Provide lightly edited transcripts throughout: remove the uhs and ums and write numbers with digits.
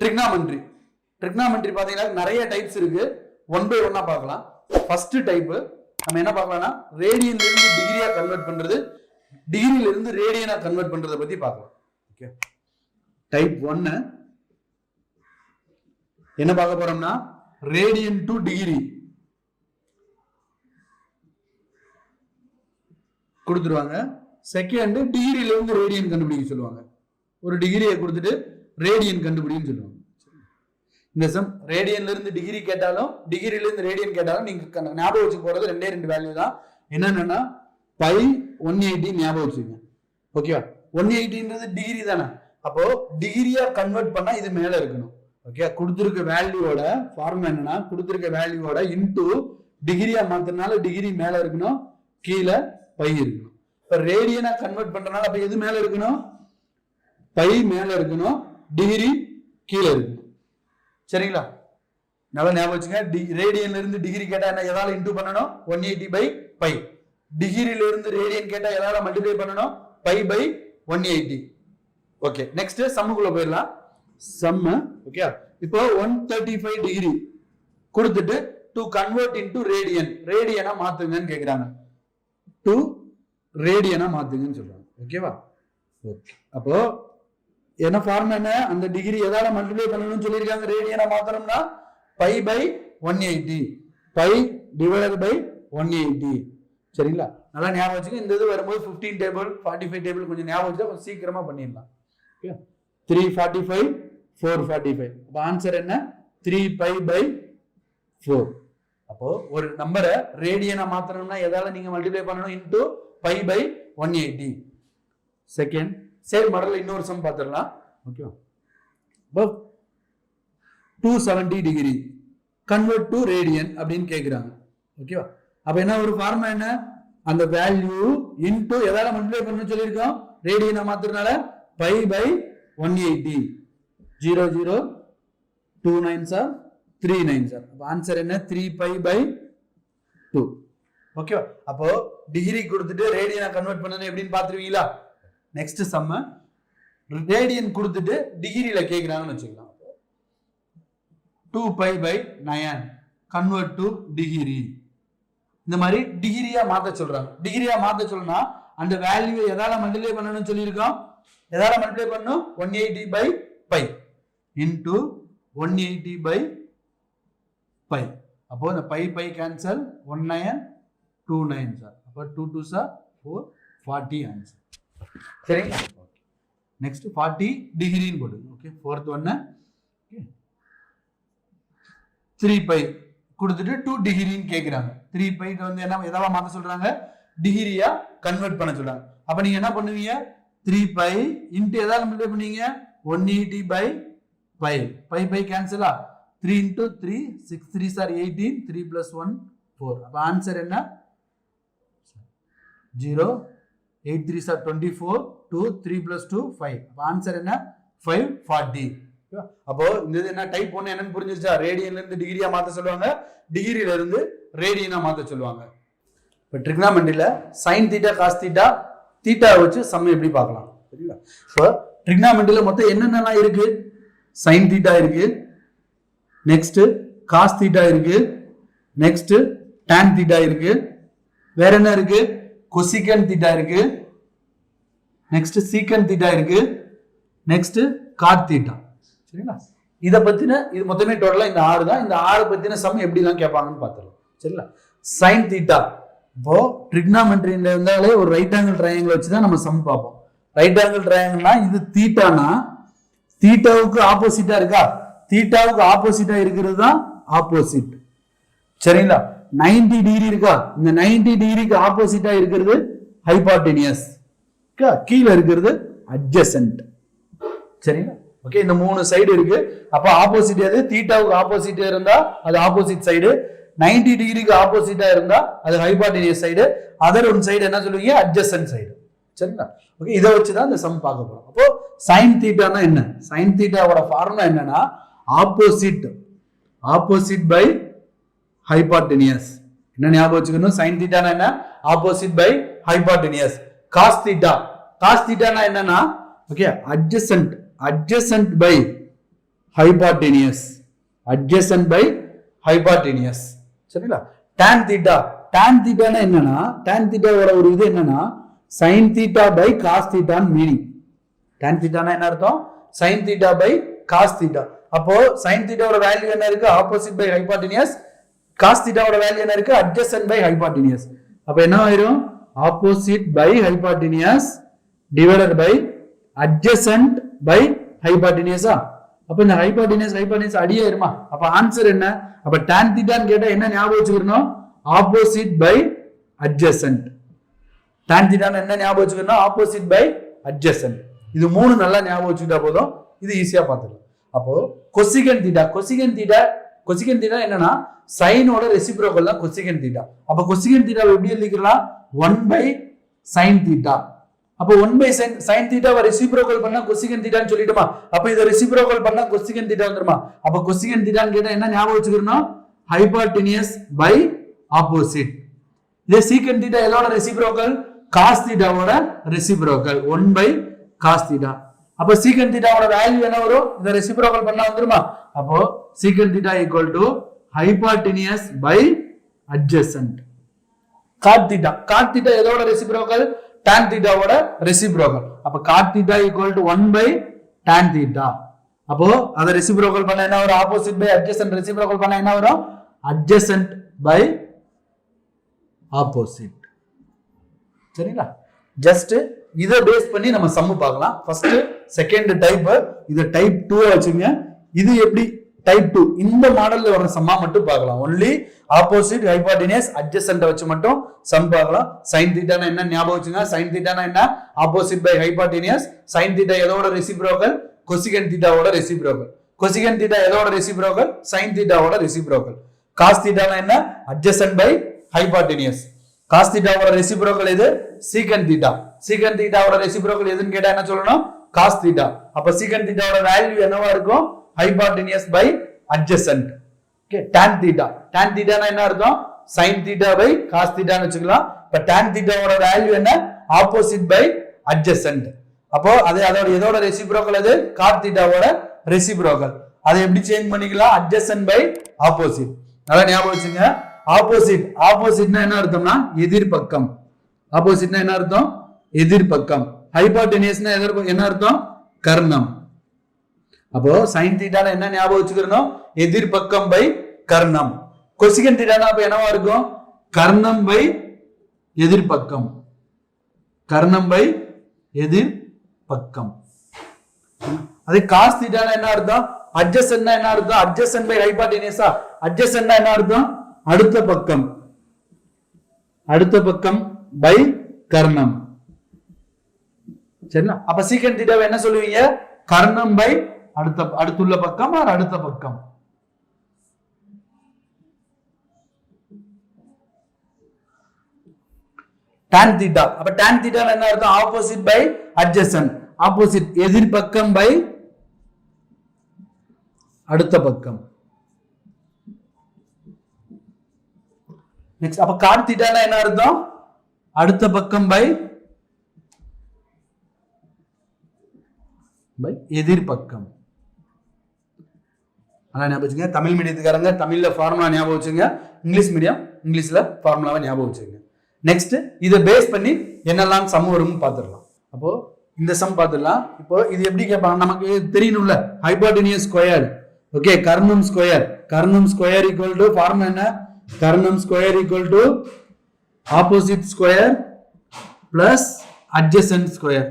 Trigonometry. Trigonometry பாத்தீங்கன்னா நிறைய types இருக்கு. ஒன் பை ஒன்னா பார்க்கலாம். ஃபர்ஸ்ட் டைப் நம்ம என்ன பார்க்கலாம்னா ரேடியன்ல இருந்து டிகிரியா கன்வெர்ட் பண்றது, டிகிரில இருந்து ரேடியனா கன்வெர்ட் பண்றதை பத்தி பார்க்கலாம். ஓகே, டைப் 1 என்ன பார்க்க போறோம்னா ரேடியன் டு டிகிரி கொடுத்துருவாங்க. செகண்ட் டிகிரில இருந்து ரேடியன் கண்டுபிடிக்க சொல்லுவாங்க. ஒரு டிகிரியை கொடுத்துட்டு ரேடியன் கண்டுபிடின்னு சொல்லுவாங்க. இந்த சம் ரேடியன்ல இருந்து டிகிரி கேட்டாலும் டிகிரில இருந்து ரேடியன் கேட்டாலும் நீங்க ஞாபகம் வச்சு போறது ரெண்டே ரெண்டு வேல்யூ தான். என்னன்னா பை 180 ஞாபகம் வச்சுக்கோங்க. ஓகேவா, 180ன்றது டிகிரி தானே. அப்போ டிகிரியா கன்வெர்ட் பண்ணா இது மேல இருக்கணும். ஓகே, கொடுத்துருக்க வேல்யூவோட ஃபார்முலா என்னன்னா கொடுத்துருக்க வேல்யூவோட இன்டூ டிகிரியா மாத்தினால டிகிரி மேல இருக்கணும், கீழே பை இருக்கணும். இப்ப ரேடியனா கன்வெர்ட் பண்றதுனால அப்ப எது மேல இருக்கணும்? பை மேல இருக்கணும், டிகிரி கீழே இருக்கணும். சரிங்களா, நல்லா ஞாபகம் வச்சுங்க. ரேடியன்ல இருந்து டிகிரி கேட்டா என்ன எதால இன்டூ பண்ணணும்? 180 பை பை. டிகிரில இருந்து ரேடியன் கேட்டா எதால மல்டிப்ளை பண்ணணும்? Pi by 180. ஓகே, நெக்ஸ்ட் சம்முக்குள்ள போயிடலாம். சம் ஓகே, இப்போ 135 டிகிரி கொடுத்துட்டு டு கன்வெர்ட் இன்டு ரேடியன், ரேடியனா மாத்துங்கன்னு கேக்குறாங்க. டு ரேடியனா மாத்துங்கன்னு சொல்றாங்க. ஓகேவா, ஓகே. அப்போ என்ன ஃபார்முலா என்ன? அந்த டிகிரி எதால மல்டிப்ளை பண்ணணும்னு சொல்லியிருக்காங்க. ரேடியனா மாத்தணும்னா pi by 180, pi divided by 180. சரிங்களா, நல்லா ஞாபகம் வச்சுங்க. இந்த இது வரும்போது 15 டேபிள் 45 டேபிள் கொஞ்சம் ஞாபகம் வச்சா கொஞ்சம் சீக்கிரமா பண்ணிடலாம். 345 445. அப்ப ஆன்சர் என்ன? 3 பை பை 4. அப்போ ஒரு நம்பரை ரேடியனா மாத்தணும்னா எதால நீங்க மல்டிப்ளை பண்ணணும்? Into pi by 180. Second same மாடல்ல இன்னொரு சம் பார்த்துடலாம். ஓகே, இப்போ 270 டிகிரி கன்வெர்ட் டு ரேடியன் அப்படின்னு கேக்குறாங்க. ஓகேவா, அப்ப என்ன ஒரு ஃபார்முலா என்ன? அந்த வேல்யூ இன்டு எதால மல்டிப்ளை பண்ணணும்னு சொல்லியிருக்கோம்? ரேடியனா மாத்துறதுனால by by 180. 0 0 2 9s are 3 9s are. அப்ப ஆன்சர் என்ன? 3 பை பை 2. ஓகேவா, அப்போ டிகிரி கொடுத்துட்டு ரேடியனா கன்வெர்ட் பண்ணனும் எப்படின்னு பாத்துருவீங்களா? நெக்ஸ்ட் சம் ரேடியன் கொடுத்துட்டு டிகிரில கேக்குறாங்கன்னு வச்சுக்கலாம். 2 pi by 9 convert to degree. இந்த மாதிரி டிகிரியா மாத்த சொல்றாங்க. டிகிரியா மாத்த சொல்றா அந்த வேல்யூ எதால மல்டிப்ளை பண்ணணும்னு சொல்லியிருக்கோம்? எதால மல்டிப்ளை பண்ணணும்? 180 by pi into 180 by pi. அப்போ இந்த பை பை கேன்சல் 19 2 9 சார். அப்போ 2 2 சார் 4 40 ஆன்சர். சரிங்களா, நெக்ஸ்ட் 40 டிகிரின்னு போடுங்க. ஓகே, ஃபோர்த் ஒன்னு 3 பை கொடுத்துட்டு 2 டிகிரின்னு கேக்குறாங்க. 3 பை வந்து என்ன எதாவா மாத்த சொல்றாங்க? டிகிரியா கன்வெர்ட் பண்ண சொல்றாங்க. அப்ப நீங்க என்ன பண்ணுவீங்க? 3 பை இன்டு எதால மல்டிப்ளை பண்ணுவீங்க? 180 பை பை. பை பை கேன்சலா 3 இன்டு 3 6 3s are 18 3 plus 1 4. அப்ப ஆன்சர் என்ன? 0 8 3s are 24 2 3 plus 2 5. அப்ப ஆன்சர் என்ன? 540. அப்போ இந்த என்ன டைப் 1 என்னன்னு புரிஞ்சிருச்சா? ரேடியன்ல இருந்து டிகிரியா மாத்த சொல்லுவாங்க, டிகிரில இருந்து ரேடியனா மாத்த சொல்லுவாங்க. இப்ப ட்ரிக்னாமெட்ரியில sin theta cos theta theta வச்சு சம் எப்படி பார்க்கலாம். சரிங்களா, இப்போ ட்ரிக்னாமெட்ரியில மொத்தம் என்னென்னலாம் இருக்கு? sin தீட்டா இருக்கு, நெக்ஸ்ட் cos தீட்டா இருக்கு, நெக்ஸ்ட் tan தீட்டா இருக்கு, வேற என்ன இருக்கு? கொசிகன் தீட்டா இருக்கு, நெக்ஸ்ட் சீக்கன் தீட்டா இருக்கு, நெக்ஸ்ட் காட் தீட்டா. சரிங்களா, இத பத்தின இது மொத்தமே டோட்டலா இந்த 6 தான். இந்த 6 பத்தின சம் எப்படி தான் கேட்பாங்கன்னு பார்த்துடலாம். சரிங்களா, sin தீட்டா. இப்போ ட்ரிக்னாமெட்ரியில இருந்தாலே ஒரு ரைட் ஆங்கிள் ட்ரையாங்கிள் வச்சு தான் நம்ம சம் பார்ப்போம். ரைட் ஆங்கிள் ட்ரையாங்கிள்னா இது தீட்டானா தீட்டாவுக்கு ஆப்போசிட்டா இருக்கா? தீட்டாவுக்கு ஆப்போசிட்டா இருக்கிறது தான் ஆப்போசிட். சரிங்களா, 90 டிகிரி இருக்கா? இந்த 90 டிகிரிக்கு ஆப்போசிட்டா இருக்கிறது ஹைபார்டெனியஸ், கீழே இருக்கிறது அட்ஜசன்ட். சரிங்களா, ஓகே, இந்த 3 சைடு இருக்கு. அப்ப ஆப்போசிட் எது? தீட்டாவுக்கு ஆப்போசிட்டா இருந்தா அது ஆப்போசிட் சைடு, 90 டிகிரிக்கு ஆப்போசிட்டா இருந்தா அது ஹைபார்டெனியஸ் சைடு, அதர் ஒன் சைடு என்ன சொல்லுவீங்க? Adjacent side. சரிங்களா, ஓகே, இதை வச்சுதான் இந்த சம் பார்க்க போறோம். அப்போ sin தீட்டானா என்ன? sin தீட்டாவோட ஃபார்முலா என்னன்னா ஆப்போசிட், ஆப்போசிட் பை ஹைபார்டெனியஸ். என்ன ஞாபகம் வச்சுக்கணும்? sin தீட்டானா என்ன? Opposite by hypotenuse. cos theta, cos தீட்டானா என்னன்னா okay adjacent, adjacent by hypotenuse, adjacent by hypotenuse. சரிங்களா? tan theta னா என்னன்னா tan theta ஓட ஒரு இது என்னன்னா sin theta by cos theta meaning. tan theta னா என்ன அர்த்தம்? sin theta by cos theta. அப்போ sin theta ஓட வேல்யூ என்ன இருக்கு? opposite by hypotenuse. cos theta ஓட வேல்யூ என்ன இருக்கு? adjacent by hypotenuse. அப்ப என்ன ஆயிரும்? opposite by hypotenuse divided by adjacent by hypotenuse. அப்ப இந்த hypotenuse அடியாயிருமா? அப்ப ஆன்சர் என்ன? அப்ப tan theta ன்னு கேட்டா என்ன ஞாபகம் வச்சுக்கணும்? opposite by adjacent. tan theta ன்னு என்ன ஞாபகம் வச்சுக்கணும்? opposite by adjacent. இது மூணு நல்லா ஞாபகம் வச்சுக்கிட்டா போதும். இது ஈஸியா பார்த்துடலாம். அப்போ cosecant theta என்னன்னா சைனோட ரெசிப்ரோக்கல் தான் cosecant theta. அப்ப cosecant theta எப்படி எழுதிக்கலாம்? 1 by sin theta. அப்ப 1 by sin theta ரெசிப்ரோக்கல் பண்ணா cosecant theta ன்னு சொல்லிடுமா? அப்ப இத ரெசிப்ரோக்கல் பண்ணா cosecant theta வந்துருமா? அப்ப cosecant theta ன்னு கேட்டா என்ன ஞாபகம் வச்சுக்கணும்? hypotenuse by opposite. இதே secant theta எதோட ரெசிப்ரோக்கல்? cos theta ஓட ரெசிப்ரோக்கல் 1 by cos theta. அப்ப secant theta ஓட வேல்யூ என்ன வரும்? இத ரெசிப்ரோக்கல் பண்ணா வந்துருமா? அப்போ secant theta equal to hypotenuse by adjacent. cot theta எதோட ரெசிப்ரோக்கல்? tan theta ஓட ரெசிப்ரோக்கல். அப்ப cot theta equal to 1 by tan theta. அப்போ அத ரெசிப்ரோக்கல் பண்ணா என்ன வரும்? opposite by adjacent ரெசிப்ரோக்கல் பண்ணா என்ன வரும்? adjacent by opposite. சரிங்களா? ஜஸ்ட் இத பேஸ் பண்ணி நம்ம சம் பார்க்கலாம். ஃபர்ஸ்ட் செகண்ட் டைப், இத டைப் 2 வச்சுங்க. இது எப்படி டைப் 2 இந்த மாடல்ல வர சம்மா மட்டும் பார்க்கலாம். ஒன்லி ஆப்போசிட், ஹைபோடெனியஸ், அட்ஜசன்ட் வச்சு மட்டும் சம் பார்க்கலாம். sin theta னா என்ன ஞாபகம் வச்சுங்க. sin theta னா என்ன? Opposite by hypotenuse. sin theta எதோட ரெசிப்ரோக்கல்? cosecant theta ஓட ரெசிப்ரோக்கல். cosecant theta எதோட ரெசிப்ரோக்கல்? sin theta ஓட ரெசிப்ரோக்கல். cos theta னா என்ன? Adjacent by hypotenuse. cos theta ஓட ரெசிப்ரோக்கல் எது? secant theta. secant theta ஓட ரெசிப்ரோக்கல் எதுன்னு கேட்டா என்ன சொல்லணும்? cos theta. அப்ப secant theta ஓட வேல்யூ என்னவா இருக்கும்? hypotenuse by adjacent. Okay, tan theta னா என்ன அர்த்தம்? sin theta by cos theta ன்னு வெச்சுக்கலாம். இப்ப tan theta ஓட வேல்யூ என்ன? opposite by adjacent. அப்போ அதோட எதோட ரெசிப்ரோக்கல் அது? cot theta ஓட ரெசிப்ரோக்கல். அதை எப்படி சேஞ்ச் பண்ணிக்கலாம்? adjacent by opposite. நல்லா ஞாபகம் வச்சுங்க. ஆப்போசிட்னா என்ன அர்த்தம்னா எதிர்பக்கம். ஆப்போசிட்னா என்ன அர்த்தம்? எதிர்பக்கம். ஹைபோடெனியஸ்னா என்ன அர்த்தம்? கர்ணம். அப்போ sin theta என்ன ஞாபகம் வச்சுக்கணும்? எதிர்பக்கம் பை கர்ணம். cosecant theta அப்ப என்னவா இருக்கும்? கர்ணம் பை எதிர்பக்கம். கர்ணம் பை எதிர்பக்கம். அதே cos theta என்ன அர்த்தம்? adjacent என்ன அர்த்தம்? adjacent by hypotenuse. adjacent என்ன அர்த்தம்? அடுத்த பக்கம். அடுத்த பக்கம் பை கர்ணம். சரிங்களா? அப்ப secant theta என்ன சொல்லுவீங்க? கர்ணம் பை அடுத்துள்ள பக்கம் ஆர் அடுத்த பக்கம். tan theta அப்ப tan theta என்ன அர்த்தம்? Opposite by adjacent. ஆப்போசிட் எதிர்பக்கம் பை அடுத்த பக்கம். நெக்ஸ்ட் அப்ப cot theta என்ன அர்த்தம்? அடுத்த பக்கம் பை எதிர்பக்கம். அதான் ஞாபகம் வச்சுங்க. தமிழ் மீடியத்துக்காரங்க தமிழ்ல ஃபார்முலா ஞாபகம் வச்சுங்க. இங்கிலீஷ் மீடியம் இங்கிலீஷ்ல ஃபார்முலாவை ஞாபகம் வச்சுங்க. நெக்ஸ்ட் இதை பேஸ் பண்ணி என்னெல்லாம் சம் வரும்னு பார்த்துடலாம். அப்போ இந்த சம் பார்த்துடலாம். இப்போ இது எப்படி கேட்பாங்க? நமக்கு தெரியணும்ல. Hypotenuse square. ஓகே, கர்ணம் ஸ்கொயர். கர்ணம் ஸ்கொயர் ஈக்குவல் டு ஃபார்முலா என்ன? கர்ணம் square equal to opposite square plus adjacent square.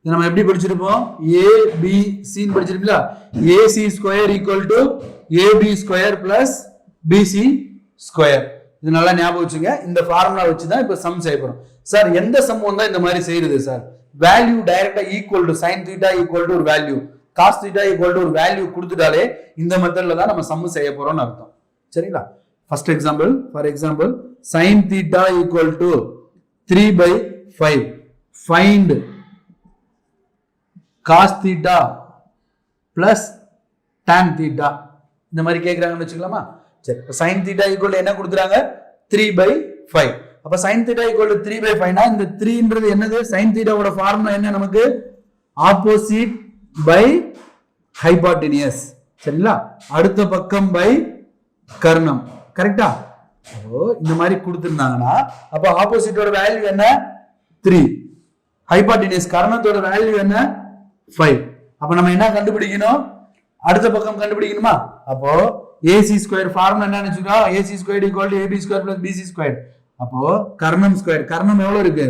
இது நம்ம எப்படி படிச்சிருப்போம்? ABC ன்னு படிச்சிருப்பீங்களா? AC square equal to AB square plus BC square. இது நல்லா ஞாபகம் வச்சுங்க. இந்த ஃபார்முலா வச்சு தான் இப்போ சம் செய்ய போறோம். சார் எந்த சம் வந்தா இந்த மாதிரி செய்யுது சார்? வேல்யூ டைரக்டா equal to sin theta equal to ஒரு value, cos theta equal to ஒரு வேல்யூ கொடுத்துட்டாலே இந்த மெத்தட்ல தான் நம்ம சம் செய்ய போறோம்னு அர்த்தம். சரிங்களா? First example, for example sin theta equal to 3/5. Find cos theta plus tan theta. இந்த மாதிரி கேக்குறாங்கன்னு வெச்சுக்கலாமா? சரி, sin theta equal என்ன கொடுத்துறாங்க? 3/5. அப்ப sin theta equal to 3/5 னா இந்த 3 ன்றது என்னது? sin theta ஓட ஃபார்முலா என்ன நமக்கு? Opposite by hypotenuse. சரிங்களா? அடுத்த பக்கம் பை கர்ணம். கரெக்டா? அப்போ இந்த மாதிரி கொடுத்திருந்தாங்கன்னா அப்போ ஆப்போசிட்டோட வேல்யூ என்ன? 3. ஹைபாட்டினியஸ் கர்ணத்தோட வேல்யூ என்ன? 5. அப்ப நம்ம என்ன கண்டுபிடிக்கணும்? அடுத்த பக்கம் கண்டுபிடிக்கணுமா? அப்போ ஏசி ஸ்கொயர் ஃபார்முலா என்னன்னு வச்சுக்கோங்க. AC square equal to AB square plus BC square. அப்போ கர்ணம் ஸ்கொயர், கர்ணம் எவ்வளவு இருக்கு?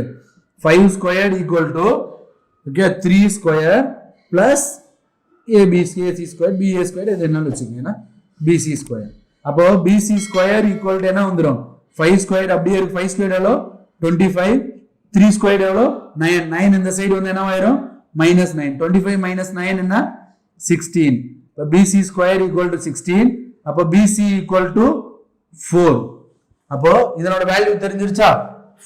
5 square equal to okay 3 square plus AC square BA square இது என்னன்னு வச்சுக்கோங்க பிசி ஸ்கொயர். அப்போ பிசி ஸ்கொயர் ஈக்குவல் டு என்ன வந்துடும்? 5 ஸ்கொயர் அப்படியே இருக்கு. 5 ஸ்கொயர் எவ்வளோ? 25. 3 ஸ்கொயர் எவ்வளோ? 9. 9 இந்த சைடு வந்து என்ன ஆயிரும்? -9. 25 - 9 என்ன? 16. இப்போ பிசி ஸ்கொயர் ஈக்குவல் டு 16. அப்போ பிசி ஈக்குவல் டு 4. அப்போ இதனோட வேல்யூ தெரிஞ்சிருச்சா?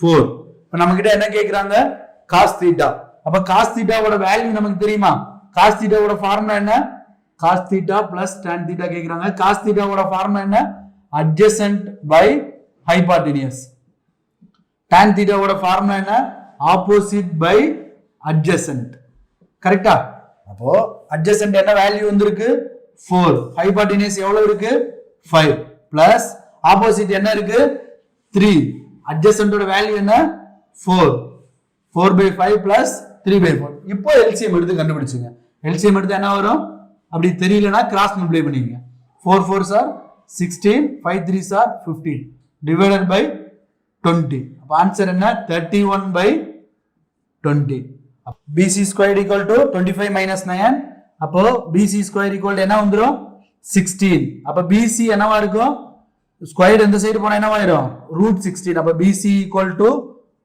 4. இப்போ நம்ம கிட்ட என்ன கேட்குறாங்க? Cos theta. அப்போ காஸ் தீட்டாவோட வேல்யூ நமக்கு தெரியுமா? காஸ் தீட்டாவோட ஃபார்முலா என்ன? Cos theta plus tan theta கேட்குறாங்க. காஸ் தீட்டாவோட ஃபார்முலா என்ன? Adjacent by hypotenuse. டான் தீட்டாவோட ஃபார்முலா என்ன? Opposite by adjacent. கரெக்டா? அப்போ அட்ஜசன்ட் என்ன வேல்யூ வந்திருக்கு? 4. ஹைபாட்டினியஸ் எவ்வளவு இருக்கு? 5 பிளஸ் ஆப்போசிட் என்ன இருக்கு? 3. அட்ஜசன்ட்டோட வேல்யூ என்ன? 4. 4/5 பிளஸ் 3/4. இப்போ எல்சிஎம் எடுத்து கண்டுபிடிச்சுங்க. எல்சிஎம் எடுத்து என்ன வரும்? அப்படி தெரியலனா கிராஸ் மல்டிப்ளை பண்ணிக்கங்க. 4 4s are 16, 5 3s are 15 divided by 20. அப்ப ஆன்சர் என்ன? 31/20. BC squared equal to 25 minus 9. அப்போ BC squared equal to என்ன வந்துரும்? 16. அப்ப BC என்னவா இருக்கும்? ஸ்கொயர் இந்த சைடு போனா என்னவா ஆயிரும்? √16. அப்ப BC equal to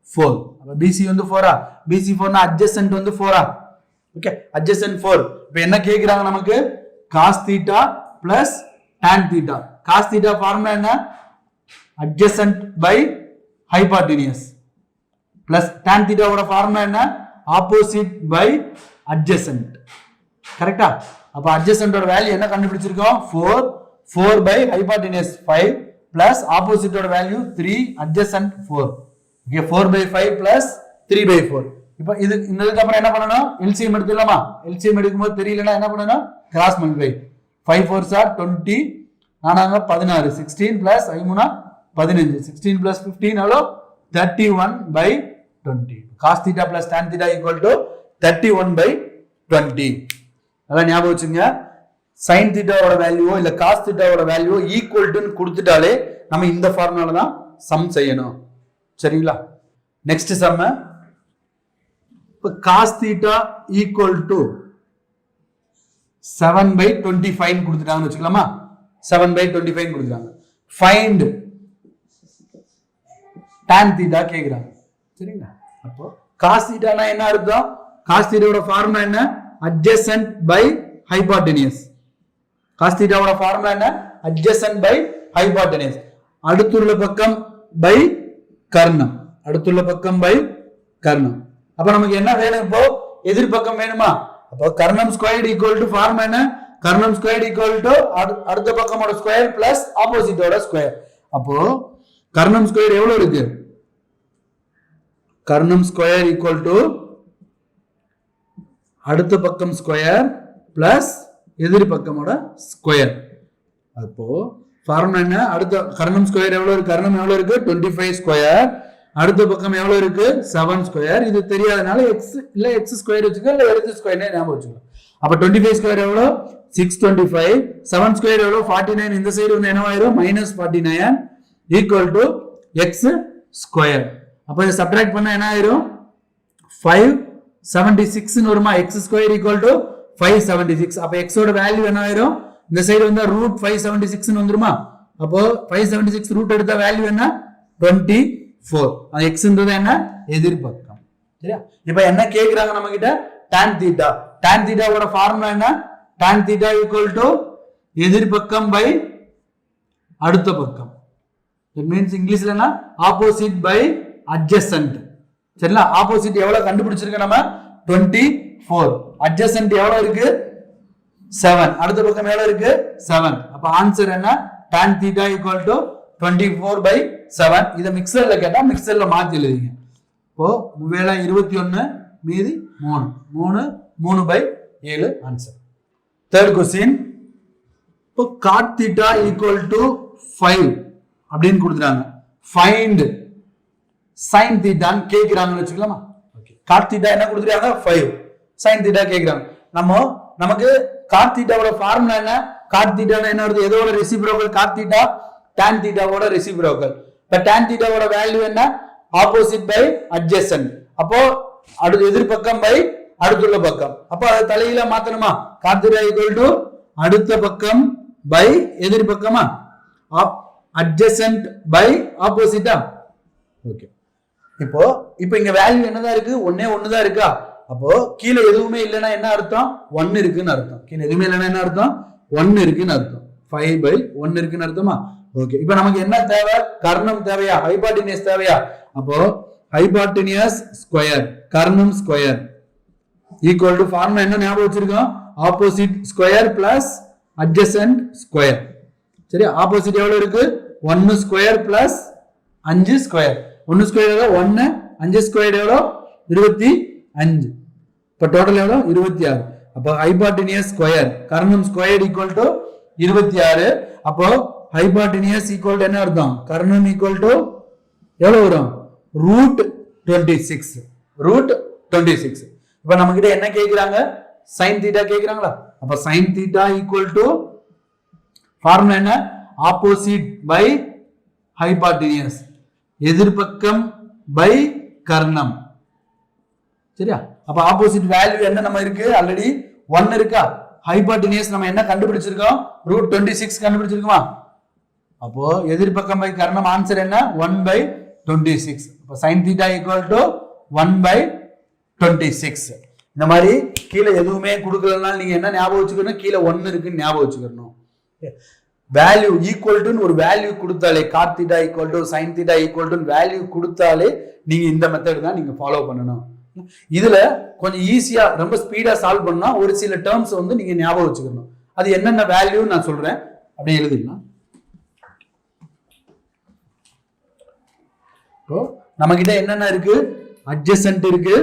4. அப்ப BC வந்து 4 ஆ? BC 4 னா adjacent வந்து 4 ஆ? Okay, adjacent 4. இப்போ என்ன கேக்குறாங்க நமக்கு? cos theta plus tan theta. cos theta formula என்ன? adjacent by hypotenuse plus tan theta ஓட ஃபார்முலா என்ன? opposite by adjacent. கரெக்ட்டா? அப்ப adjacent ஓட வேல்யூ என்ன கண்டுபிடிச்சிருக்கோம்? 4. 4 by hypotenuse 5 plus opposite ஓட வேல்யூ 3, adjacent 4. Okay, 4/5 plus 3/4. இப்போ இதுக்கு அப்புறம் என்ன பண்ணணும்? எல்சிஎம் எடுத்துடலாமா? எல்சிஎம் எடுக்கும்போது தெரியலனா என்ன பண்ணணும்? Cross multiply. 5 4s are 20. நானாங்க 16. 16 plus 5 15. 16 plus 15 எவ்வளோ? 31/20. cos theta plus tan theta equal to 31/20. அதான் ஞாபகம் வச்சுங்க. sin theta ஓட வேல்யூவோ இல்ல cos theta ஓட வேல்யூவோ ஈக்குவல் டு கொடுத்துட்டாலே நம்ம இந்த ஃபார்முலால தான் சம் செய்யணும். சரிங்களா? Next sum. இப்போ cos theta equal to 7/25 கொடுத்துட்டாங்கன்னு வச்சுக்கலாமா? 7/25 கொடுத்துட்டாங்க. find tan theta கேக்குறாங்க. சரிங்களா? அப்போ cos theta னா என்ன அர்த்தம்? cos theta ஓட ஃபார்முலா என்ன? adjacent by hypotenuse. cos theta ஓட ஃபார்முலா என்ன? adjacent by hypotenuse. அடுத்துள்ள பக்கம் by கர்ணம். அடுத்துள்ள பக்கம் by கர்ணம். அப்ப நமக்கு என்ன வேணும்? இப்போ எதிர்பக்கம் வேணுமா? அப்போ கர்ணம் ஸ்கொயர்ட் ஈக்குவல் டு ஃபார்முலா என்ன? கர்ணம் ஸ்கொயர்ட் ஈக்குவல் டு அடுத்த பக்கமோட ஸ்கொயர் பிளஸ் ஆப்போசிட்டோட ஸ்கொயர். அப்போ கர்ணம் ஸ்கொயர் எவ்வளவு இருக்கு? கர்ணம் ஸ்கொயர் ஈக்குவல் டு அடுத்த பக்கம் ஸ்கொயர் பிளஸ் எதிர் பக்கமோட ஸ்கொயர். அப்போ ஃபார்முலா என்ன? அடுத்த கர்ணம் ஸ்கொயர் எவ்வளவு இருக்கு? கர்ணம் எவ்வளவு இருக்கு? 25 ஸ்கொயர். அடுத்த பக்கம் எவ்வளவு இருக்கு? 7 ஸ்கொயர். இது தெரியாதனால x இல்ல x ஸ்கொயர் வச்சுக்கோ இல்ல எழுத்து ஸ்கொயர்னே ஞாபகம் வச்சுக்கலாம். அப்ப 25 ஸ்கொயர் எவ்வளவு? 625. 7 ஸ்கொயர் எவ்வளவு? 49. இந்த சைடு வந்து என்ன ஆயிரும்? -49 ஈக்குவல் டு x ஸ்கொயர். அப்ப இதை சப்ட்ராக்ட் பண்ணா என்ன ஆயிரும்? 576 ன்னு வருமா? x square equal to 576. அப்ப x ஓட வேல்யூ என்ன ஆயிரும்? இந்த சைடு வந்து √576 ன்னு வந்துருமா? அப்போ 576 ரூட் எடுத்த வேல்யூ என்ன? 24. அது x ன்றது என்ன? எதிர்பக்கம். சரியா? இப்போ என்ன கேக்குறாங்க நம்ம கிட்ட? tan theta. tan theta ஓட ஃபார்முலா என்ன? tan theta equal to எதிர்பக்கம் by அடுத்த பக்கம். That means இங்கிலீஷ்ல என்ன? opposite by adjacent. சரிங்களா? ஆப்போசிட் எவ்வளவு கண்டுபிடிச்சிருக்க நம்ம? 24. adjacent எவ்வளவு இருக்கு? 7. அடுத்த பக்கம் எவ்வளவு இருக்கு? 7. அப்ப ஆன்சர் என்ன? tan theta equal to 24/7. இத மிக்சர்ல கேட்டா மிக்சர்ல மாத்தி எழுதுங்க. இப்போ 21 மீதி 3 3 3/7 ஆன்சர். Third question. இப்போ cot theta equal to 5 அப்படின்னு கொடுத்துட்டாங்க. find sin theta கேக்குறாங்கன்னு வச்சுக்கலாமா? ஓகே. cot theta என்ன கொடுத்துட்டாங்க? 5. sin theta கேக்குறாங்க. நமக்கு cot theta ஓட ஃபார்முலா என்ன? cot theta என்ன வருது? எதோட reciprocal? cot theta tan theta ஓட ரெசிப்ரோக்கல். இப்ப tan theta ஓட வேல்யூ என்ன? Opposite by adjacent. அப்போ அடுத்து எதிர்பக்கம் பை அடுத்துள்ள பக்கம். அப்போ அதை தலையில மாத்தணுமா? cot theta equal to அடுத்த பக்கம் பை எதிர்பக்கமா? அட்ஜசன்ட் பை ஆப்போசிட்டா? ஓகே. இப்போ இங்க வேல்யூ என்னதான் இருக்கு? ஒண்ணு தான் இருக்கா? அப்போ கீழே எதுவுமே இல்லைன்னா என்ன அர்த்தம்? 1 இருக்குன்னு அர்த்தம். கீழே எதுவுமே இல்லைன்னா என்ன அர்த்தம்? 1 இருக்குன்னு அர்த்தம். 5/1 இருக்குன்னு அர்த்தமா? ஓகே. இப்போ நமக்கு என்ன தேவை? கர்ணம் தேவையா? ஹைபாட்டினியஸ் தேவையா? அப்போ ஹைபாட்டினியஸ் ஸ்கொயர் கர்ணம் ஸ்கொயர் ஈக்குவல் டு ஃபார்முலா என்ன ஞாபகம் வச்சிருக்கோம்? Opposite square plus adjacent square. சரி, ஆப்போசிட் எவ்வளவு இருக்கு? 1 ஸ்கொயர் பிளஸ் 5 ஸ்கொயர். 1 ஸ்கொயர் எவ்வளோ? 1. 5 ஸ்கொயர் எவ்வளோ? 25. இப்போ டோட்டல் எவ்வளோ? 26. அப்போ ஹைபாட்டினியஸ் ஸ்கொயர் கர்ணம் ஸ்கொயர் ஈக்குவல் டு 26. அப்போ ஹைபாட்டினியஸ் ஈக்குவல் டு என்ன அர்த்தம்? கர்ணம் ஈக்குவல் டு எவ்வளவு வரும்? √26. √26. இப்ப நம்ம கிட்ட என்ன கேக்குறாங்க? sin theta கேக்குறாங்களா? அப்ப sin theta equal to formula என்ன? ஆப்போசிட் பை ஹைபாட்டினியஸ், எதிர்பக்கம் பை கர்ணம். சரியா? அப்ப ஆப்போசிட் வேல்யூ என்ன நம்ம இருக்கு? ஆல்ரெடி 1 இருக்கா? ஹைபாட்டினியஸ் நம்ம என்ன கண்டுபிடிச்சிருக்கோம்? √26 கண்டுபிடிச்சிருக்கோமா? அப்போ எதிர்பக்கம் பை கர்ணம் ஆன்சர் என்ன? 1/26. அப்ப sin theta equal to 1/26. இந்த மாதிரி கீழே எதுவுமே கொடுக்கலனால நீங்க என்ன ஞாபகம் வச்சுக்கணும்? கீழே 1 இருக்குன்னு ஞாபகம் வச்சுக்கணும். வேல்யூ ஈக்குவல் டு ஒரு வேல்யூ கொடுத்தாலே cot theta equal to sin theta equal to value கொடுத்தாலே நீங்க இந்த மெத்தட் தான் நீங்க ஃபாலோ பண்ணணும். இதுல கொஞ்சம் ஈஸியா ரொம்ப ஸ்பீடா சால்வ் பண்ணா ஒரு சில டேர்ம்ஸ் வந்து நீங்க ஞாபகம் வச்சுக்கணும். அது என்னென்ன வேல்யூ நான் சொல்றேன், அப்படியே எழுதிடலாம். இப்போ நம்ம கிட்ட என்னென்ன இருக்கு? அட்ஜசன்ட் இருக்கு,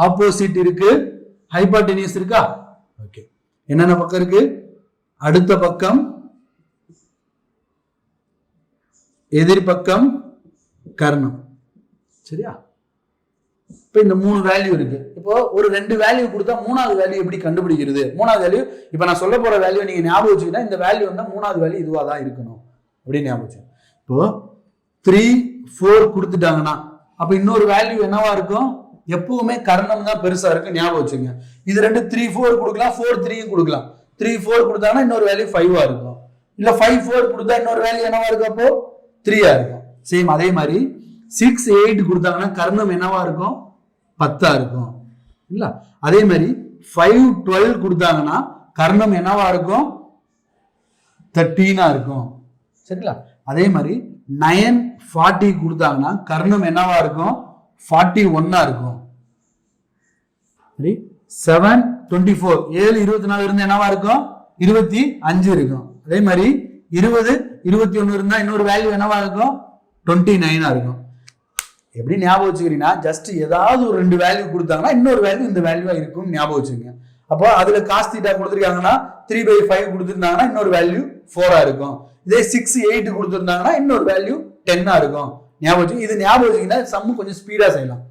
ஆப்போசிட் இருக்கு, ஹைபாட்டினியஸ் இருக்கா? ஓகே. என்னென்ன பக்கம் இருக்கு? அடுத்த பக்கம், எதிர்பக்கம், கர்ணம். சரியா? இப்போ இந்த 3 வேல்யூ இருக்கு. இப்போ ஒரு 2 வேல்யூ கொடுத்தா 3வது வேல்யூ எப்படி கண்டுபிடிக்கிறது? 3வது வேல்யூ இப்போ நான் சொல்ல போற வேல்யூ நீங்க ஞாபகம் வச்சுக்கிட்டா இந்த வேல்யூ வந்தா 3வது வேல்யூ இதுவா தான் இருக்கணும் அப்படின்னு ஞாபகம் வச்சு. இப்போ 3, 4 கொடுத்துட்டாங்கன்னா அப்ப இன்னொரு வேல்யூ என்னவா இருக்கும்? எப்பவுமே கர்ணம் தான் பெருசா இருக்கு, ஞாபகம் வச்சுங்க. இது 2 3 4 கொடுக்கலாம், 4 3 கொடுக்கலாம். 3 4 கொடுத்தாங்கன்னா இன்னொரு வேல்யூ 5 இருக்கும். இல்ல 5 4 கொடுத்தா இன்னொரு வேல்யூ என்னவா இருக்கும்? அப்போ 3 இருக்கும். சேம் அதே மாதிரி 6 8 கொடுத்தாங்கன்னா கர்ணம் என்னவா இருக்கும்? 10 இருக்கும். இல்ல அதே மாதிரி 5 12 கொடுத்தாங்கன்னா கர்ணம் என்னவா இருக்கும்? 13 இருக்கும். சரிங்களா? அதே மாதிரி 9 40 கொடுத்தாங்கன்னா கர்ணம் என்னவா இருக்கும்? 41 இருக்கும். 7 24 7 24 இருந்தா என்னவா இருக்கும்? 25 இருக்கும். அதே மாதிரி 20 21 இருந்தா இன்னொரு வேல்யூ என்னவா இருக்கும்? 29 இருக்கும். எப்படி ஞாபகம் வச்சுக்கிறீங்கன்னா ஜஸ்ட் ஏதாவது ஒரு 2 வேல்யூ கொடுத்தாங்கன்னா இன்னொரு வேல்யூ இந்த வேல்யூவா இருக்கும் ஞாபகம் வச்சுக்கோங்க. அப்போ அதுல cos theta கொடுத்துருக்காங்கன்னா 3/5 கொடுத்துருந்தாங்கன்னா இன்னொரு வேல்யூ 4 இருக்கும். இதே 6 8 கொடுத்துருந்தாங்கன்னா இன்னொரு வேல்யூ 10 இருக்கும். ஞாபகம் வச்சு இது ஞாபகம் வச்சுக்கிங்கன்னா சம்மு கொஞ்சம் ஸ்பீடா செய்யலாம்.